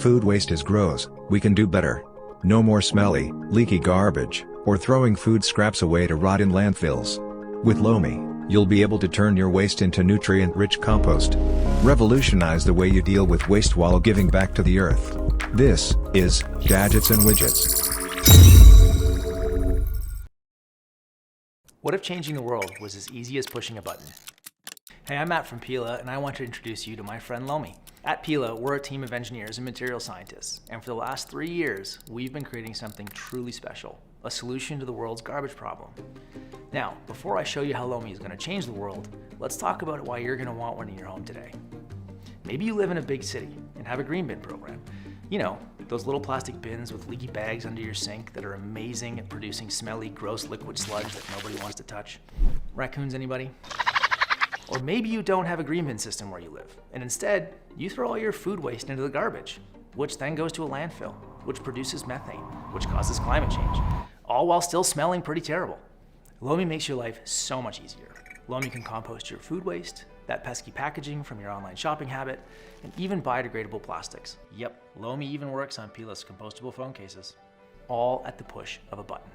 food waste is gross, we can do better. No more smelly, leaky garbage, or throwing food scraps away to rot in landfills. With Lomi, you'll be able to turn your waste into nutrient-rich compost. Revolutionize the way you deal with waste while giving back to the earth. This is Gadgets and Widgets. What if changing the world was as easy as pushing a button? Hey, I'm Matt from Pila, and I want to introduce you to my friend Lomi. At Pila, we're a team of engineers and material scientists, and for the last 3 years, we've been creating something truly special, a solution to the world's garbage problem. Now, before I show you how Lomi is going to change the world, let's talk about why you're going to want one in your home today. Maybe you live in a big city and have a green bin program. You know, those little plastic bins with leaky bags under your sink that are amazing at producing smelly, gross liquid sludge that nobody wants to touch. Raccoons, anybody? Or maybe you don't have a green bin system where you live, and instead, you throw all your food waste into the garbage, which then goes to a landfill, which produces methane, which causes climate change, all while still smelling pretty terrible. Lomi makes your life so much easier. Lomi can compost your food waste, that pesky packaging from your online shopping habit, and even biodegradable plastics. Yep, Lomi even works on Pila's compostable phone cases, all at the push of a button.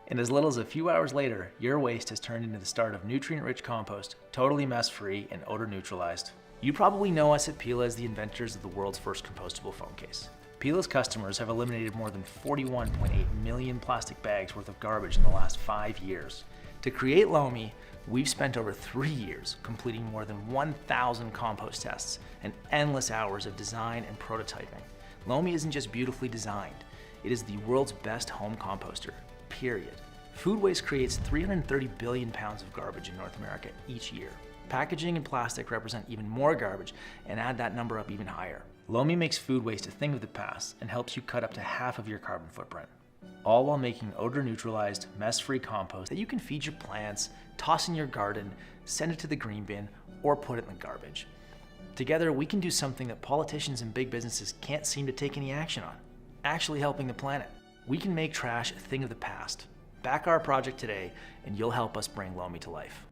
And as little as a few hours later, your waste has turned into the start of nutrient-rich compost, totally mess-free and odor-neutralized. You probably know us at Pila as the inventors of the world's first compostable phone case. Pila's customers have eliminated more than 41.8 million plastic bags worth of garbage in the last 5 years. To create Lomi, we've spent over 3 years completing more than 1,000 compost tests and endless hours of design and prototyping. Lomi isn't just beautifully designed, it is the world's best home composter, period. Food waste creates 330 billion pounds of garbage in North America each year. Packaging and plastic represent even more garbage and add that number up even higher. Lomi makes food waste a thing of the past and helps you cut up to half of your carbon footprint, all while making odor-neutralized, mess-free compost that you can feed your plants, toss in your garden, send it to the green bin, or put it in the garbage. Together, we can do something that politicians and big businesses can't seem to take any action on, actually helping the planet. We can make trash a thing of the past. Back our project today, and you'll help us bring Lomi to life.